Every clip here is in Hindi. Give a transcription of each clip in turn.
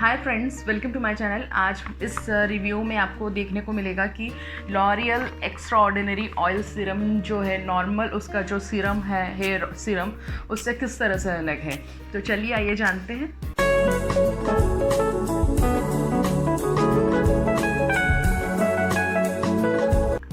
Hi friends, welcome to my channel. आज इस रिव्यू में आपको देखने को मिलेगा कि L'Oreal extraordinary oil serum जो है नॉर्मल उसका जो सीरम है हेयर सीरम उससे किस तरह से अलग है। तो चलिए आइए जानते हैं।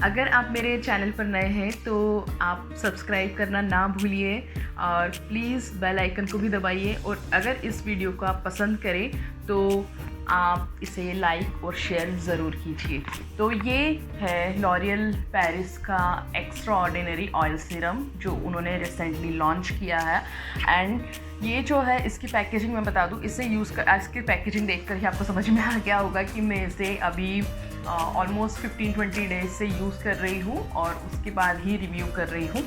अगर आप मेरे चैनल पर नए हैं तो आप सब्सक्राइब करना ना भूलिए और प्लीज़ बेल आइकन को भी दबाइए। और अगर इस वीडियो को आप पसंद करें तो आप इसे लाइक और शेयर ज़रूर कीजिए। तो ये है लॉरियल पेरिस का एक्स्ट्रा ऑर्डिनरी ऑयल सीरम जो उन्होंने रिसेंटली लॉन्च किया है। एंड ये जो है इसकी पैकेजिंग मैं बता दूँ, इसे इसकी पैकेजिंग देखकर ही आपको समझ में आ गया होगा कि मैं इसे अभी ऑलमोस्ट 15-20 डेज से यूज़ कर रही हूँ और उसके बाद ही रिव्यू कर रही हूँ।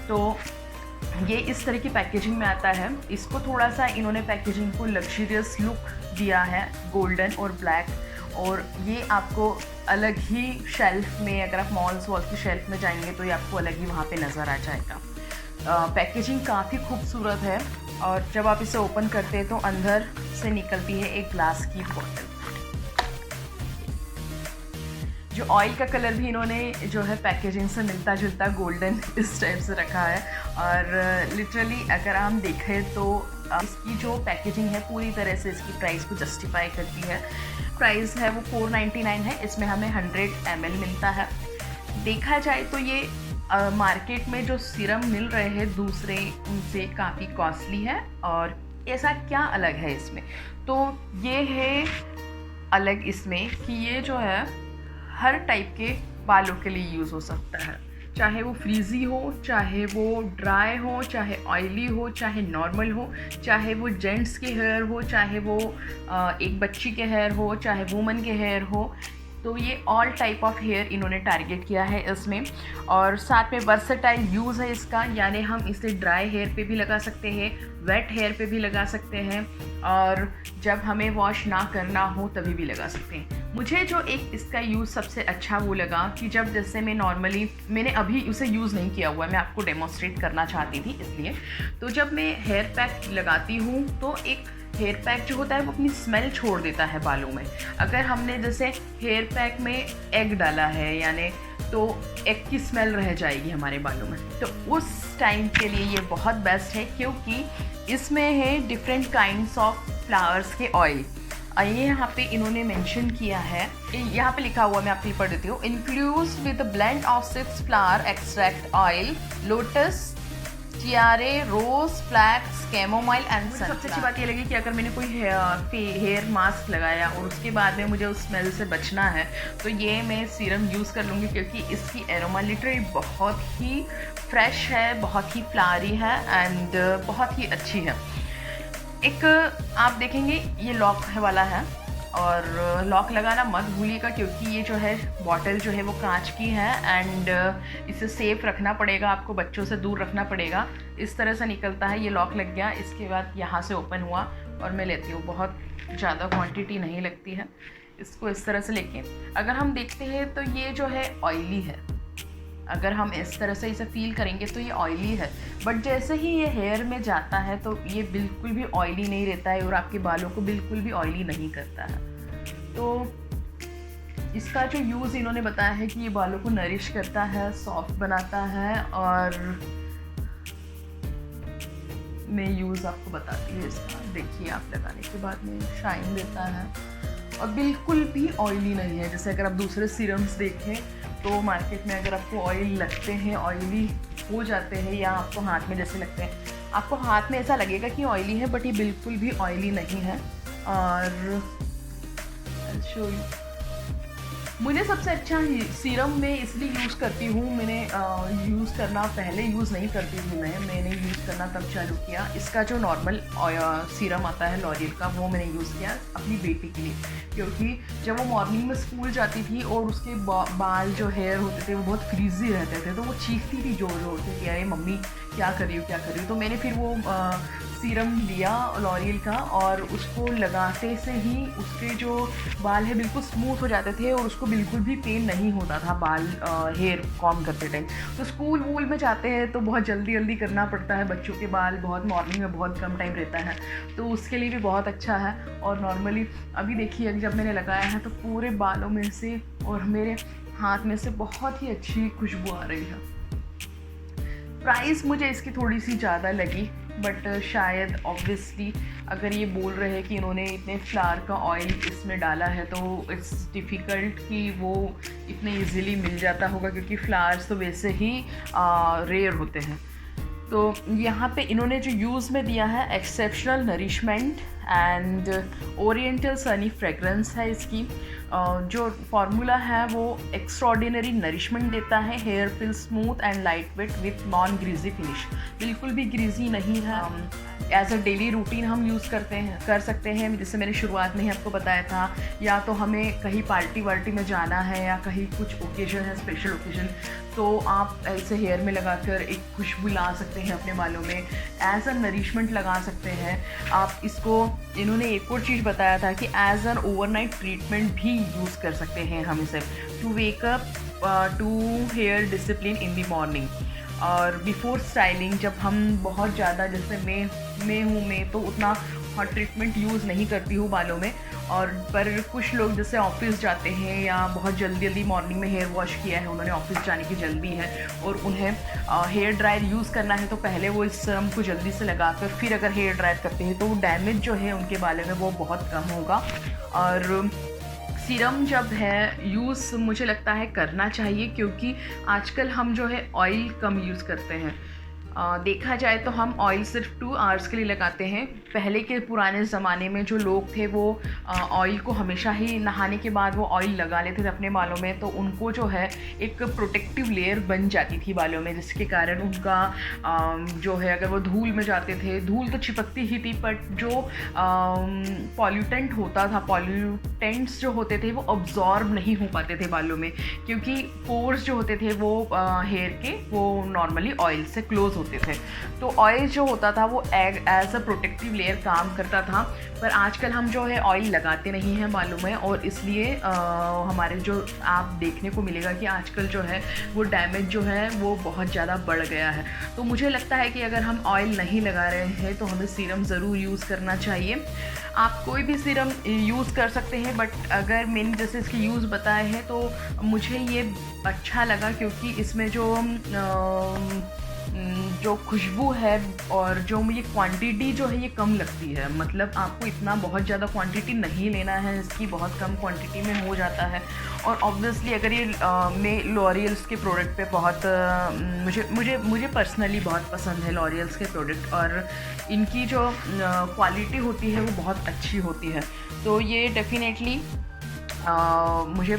तो ये इस तरह की पैकेजिंग में आता है। इसको थोड़ा सा इन्होंने पैकेजिंग को लग्जरियस लुक दिया है, गोल्डन और ब्लैक। और ये आपको अलग ही शेल्फ में, अगर आप मॉल्स वॉल्स की शेल्फ में जाएंगे तो ये आपको अलग ही वहाँ पे नज़र आ जाएगा। पैकेजिंग काफ़ी खूबसूरत है और जब आप इसे ओपन करते हैं तो अंदर से निकलती है एक ग्लास की बॉटल। जो ऑयल का कलर भी इन्होंने जो है पैकेजिंग से मिलता जुलता गोल्डन इस टाइप से रखा है। और लिटरली अगर हम देखें तो इसकी जो पैकेजिंग है पूरी तरह से इसकी प्राइस को जस्टिफाई करती है। प्राइस है वो 499 है। इसमें हमें 100 ml मिलता है। देखा जाए तो ये मार्केट में जो सीरम मिल रहे हैं दूसरे उनसे काफ़ी कॉस्टली है। और ऐसा क्या अलग है इसमें, तो ये है अलग इसमें कि ये जो है हर टाइप के बालों के लिए यूज़ हो सकता है, चाहे वो फ्रीज़ी हो, चाहे वो ड्राई हो, चाहे ऑयली हो, चाहे नॉर्मल हो, चाहे वो जेंट्स के हेयर हो, चाहे वो एक बच्ची के हेयर हो, चाहे वुमन के हेयर हो। तो ये ऑल टाइप ऑफ हेयर इन्होंने टारगेट किया है इसमें। और साथ में वर्सेटाइल यूज़ है इसका, यानी हम इसे ड्राई हेयर पे भी लगा सकते हैं, वेट हेयर पे भी लगा सकते हैं और जब हमें वॉश ना करना हो तभी भी लगा सकते हैं। मुझे जो एक इसका यूज़ सबसे अच्छा वो लगा कि जब जैसे मैंने अभी उसे यूज़ नहीं किया हुआ है, मैं आपको डेमोस्ट्रेट करना चाहती थी इसलिए। तो जब मैं हेयर पैक लगाती हूँ तो एक हेयर पैक जो होता है वो अपनी स्मेल छोड़ देता है बालों में। अगर हमने जैसे हेयर पैक में एग डाला है यानी तो एग की स्मेल रह जाएगी हमारे बालों में। तो उस टाइम के लिए ये बहुत बेस्ट है क्योंकि इसमें है डिफरेंट काइंड्स ऑफ फ्लावर्स के ऑयल। ये यहाँ पे इन्होंने मेंशन किया है, यहाँ पे लिखा हुआ, मैं आपके लिए पढ़ देती हूँ। Infuse with the blend of 6 flower extract oil, lotus, tiare, rose, flax, chamomile and sun. सबसे अच्छी बात ये लगी कि अगर मैंने कोई हेयर मास्क लगाया और उसके बाद में मुझे उस स्मेल से बचना है तो ये मैं सीरम यूज़ कर लूँगी क्योंकि इसकी एरोमा लिटरली बहुत ही फ्रेश है, बहुत ही फ्लावरी है एंड बहुत ही अच्छी है। एक आप देखेंगे ये लॉक वाला है और लॉक लगाना मत भूलिएगा क्योंकि ये जो है बॉटल जो है वो कांच की है एंड इसे सेफ रखना पड़ेगा, आपको बच्चों से दूर रखना पड़ेगा। इस तरह से निकलता है, ये लॉक लग गया, इसके बाद यहाँ से ओपन हुआ और मैं लेती हूँ। बहुत ज़्यादा क्वांटिटी नहीं लगती है इसको इस तरह से लेके। अगर हम देखते हैं तो ये जो है ऑयली है, अगर हम इस तरह से इसे फील करेंगे तो ये ऑयली है, बट जैसे ही ये हेयर में जाता है तो ये बिल्कुल भी ऑयली नहीं रहता है और आपके बालों को बिल्कुल भी ऑयली नहीं करता है। तो इसका जो यूज़ इन्होंने बताया है कि ये बालों को नरिश करता है, सॉफ्ट बनाता है। और मैं यूज़ आपको बताती हूँ इसका। देखिए आप लगाने के बाद में शाइन देता है और बिल्कुल भी ऑयली नहीं है। जैसे अगर आप दूसरे सीरम्स देखें तो मार्केट में अगर आपको ऑयल लगते हैं, ऑयली हो जाते हैं या आपको हाथ में जैसे लगते हैं, आपको हाथ में ऐसा लगेगा कि ऑयली है बट ये बिल्कुल भी ऑयली नहीं है। और शो मुझे सबसे अच्छा सीरम मैं इसलिए यूज़ करती हूँ, मैंने यूज़ करना पहले यूज़ नहीं करती थी मैंने यूज़ करना तब चालू किया। इसका जो नॉर्मल सीरम आता है लॉरियल का वो मैंने यूज़ किया अपनी बेटी के लिए क्योंकि जब वो मॉर्निंग में स्कूल जाती थी और उसके बाल जो हेयर होते थे वो बहुत फ्रीजी रहते थे तो वो चीखती थी जोर जोर से कि अरे मम्मी क्या कर रही हो क्या कर रही हो। तो मैंने फिर वो सीरम लिया लॉरियल का और उसको लगाते से ही उसके जो बाल है बिल्कुल स्मूथ हो जाते थे और उसको बिल्कुल भी पेन नहीं होता था बाल हेयर कॉम करते टाइम। तो स्कूल वूल में जाते हैं तो बहुत जल्दी जल्दी करना पड़ता है, बच्चों के बाल बहुत मॉर्निंग में बहुत कम टाइम रहता है, तो उसके लिए भी बहुत अच्छा है। और नॉर्मली अभी देखिए जब मैंने लगाया है तो पूरे बालों में से और मेरे हाथ में से बहुत ही अच्छी खुशबू आ रही है। प्राइस मुझे इसकी थोड़ी सी ज़्यादा लगी, बट शायद ऑब्वियसली अगर ये बोल रहे हैं कि इन्होंने इतने फ्लावर का ऑयल इसमें डाला है तो इट्स डिफ़िकल्ट कि वो इतने इजीली मिल जाता होगा, क्योंकि फ्लावर्स तो वैसे ही रेयर होते हैं। तो यहाँ पे इन्होंने जो यूज़ में दिया है exceptional nourishment and oriental Sunny fragrance है इसकी। जो फार्मूला है वो एक्स्ट्रॉर्डिनरी नरिशमेंट देता है, hair feel smooth and light weight with non greasy finish, बिल्कुल भी ग्रीजी नहीं है। एज अ डेली रूटीन हम यूज़ कर सकते हैं, जैसे मैंने शुरुआत में ही आपको बताया था, या तो हमें कहीं पार्टी वार्टी में जाना है या कहीं कुछ ओकेजन है, स्पेशल ओकेजन, तो आप ऐसे हेयर में लगाकर एक खुशबू ला सकते हैं अपने बालों में, एज अ नरिशमेंट लगा सकते हैं आप इसको। इन्होंने एक और चीज़ बताया था कि एज एन ओवरनाइट ट्रीटमेंट भी यूज़ कर सकते हैं हम इसे, to wake up to hair discipline in the morning और बिफोर स्टाइलिंग। जब हम बहुत ज़्यादा, जैसे मैं तो उतना हॉट ट्रीटमेंट यूज़ नहीं करती हूँ बालों में, और पर कुछ लोग जैसे ऑफिस जाते हैं या बहुत जल्दी मॉर्निंग में हेयर वॉश किया है, उन्होंने ऑफिस जाने की जल्दी है और उन्हें हेयर ड्रायर यूज़ करना है, तो पहले वो इस सीरम को जल्दी से लगाकर फिर अगर हेयर ड्रायर करते हैं तो वो डैमेज जो है उनके बालों में वो बहुत कम होगा। और सीरम जब है यूज़ मुझे लगता है करना चाहिए, क्योंकि आजकल हम जो है ऑयल कम यूज़ करते हैं। देखा जाए तो हम ऑयल सिर्फ 2 आवर्स के लिए लगाते हैं। पहले के पुराने ज़माने में जो लोग थे वो ऑयल को हमेशा ही नहाने के बाद वो ऑयल लगा लेते थे अपने बालों में, तो उनको जो है एक प्रोटेक्टिव लेयर बन जाती थी बालों में, जिसके कारण उनका जो है अगर वो धूल में जाते थे, धूल तो चिपकती ही थी, बट जो पॉल्यूटेंट होता था, पॉल्यूटेंट्स जो होते थे वो अब्जॉर्ब नहीं हो पाते थे बालों में, क्योंकि पोर्स जो होते थे वो हेयर के वो नॉर्मली ऑयल से क्लोज होते थे। तो ऑयल जो होता था वो एज अ प्रोटेक्टिव लेयर काम करता था, पर आजकल हम जो है ऑयल लगाते नहीं हैं बालों में, और इसलिए हमारे जो आप देखने को मिलेगा कि आजकल जो है वो डैमेज जो है वो बहुत ज़्यादा बढ़ गया है। तो मुझे लगता है कि अगर हम ऑयल नहीं लगा रहे हैं तो हमें सीरम ज़रूर यूज़ करना चाहिए। आप कोई भी सीरम यूज़ कर सकते हैं, बट अगर मैंने जैसे इसकी यूज़ बताए हैं तो मुझे ये अच्छा लगा, क्योंकि इसमें जो खुशबू है और जो ये क्वांटिटी जो है ये कम लगती है। मतलब आपको इतना बहुत ज़्यादा क्वांटिटी नहीं लेना है, इसकी बहुत कम क्वांटिटी में हो जाता है। और ऑब्वियसली अगर ये मैं लॉरियल्स के प्रोडक्ट पे बहुत मुझे पर्सनली बहुत पसंद है लॉरियल्स के प्रोडक्ट, और इनकी जो क्वालिटी होती है वो बहुत अच्छी होती है। तो ये डेफिनेटली मुझे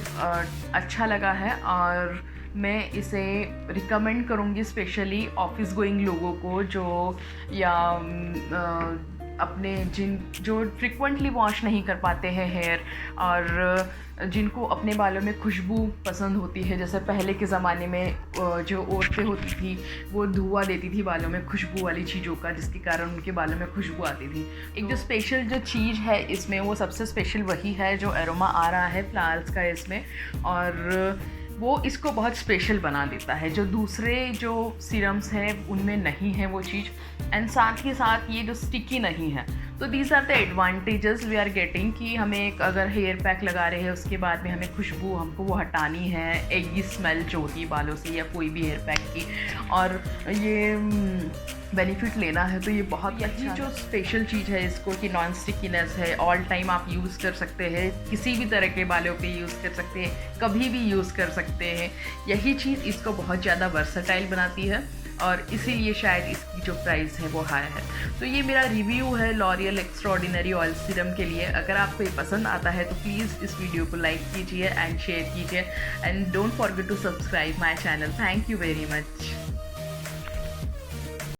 अच्छा लगा है, और मैं इसे रिकमेंड करूँगी स्पेशली ऑफिस गोइंग लोगों को, जो या अपने जो फ्रिक्वेंटली वॉश नहीं कर पाते हैं हेयर, और जिनको अपने बालों में खुशबू पसंद होती है। जैसे पहले के ज़माने में जो औरतें होती थी वो धुआं देती थी बालों में खुशबू वाली चीज़ों का, जिसके कारण उनके बालों में खुशबू आती थी। एक जो स्पेशल जो चीज़ है इसमें, वो सबसे स्पेशल वही है जो एरोमा आ रहा है फ्लावर्स का इसमें, और वो इसको बहुत स्पेशल बना देता है, जो दूसरे जो सीरम्स हैं उनमें नहीं है वो चीज़। एंड साथ ही साथ ये जो स्टिकी नहीं है, तो these are the advantages we are getting, कि हमें एक अगर हेयर पैक लगा रहे हैं उसके बाद में हमें खुशबू हमको वो हटानी है, एगी स्मेल जो होती है बालों से या कोई भी हेयर पैक की, और ये बेनिफिट लेना है, तो ये बहुत अच्छी जो स्पेशल चीज़ है इसको कि नॉन स्टिकीनेस है, ऑल टाइम आप यूज़ कर सकते हैं, किसी भी तरह के बालों पे यूज़ कर सकते हैं, कभी भी यूज़ कर सकते हैं। यही चीज़ इसको बहुत ज़्यादा वर्सेटाइल बनाती है, और इसीलिए शायद इसकी जो प्राइस है वो हाई है। तो ये मेरा रिव्यू है लॉरियल एक्स्ट्रॉर्डिनरी ऑयल सीरम के लिए। अगर आपको ये पसंद आता है तो प्लीज़ इस वीडियो को लाइक कीजिए एंड शेयर कीजिए, and don't forget to subscribe my channel. Thank you very much.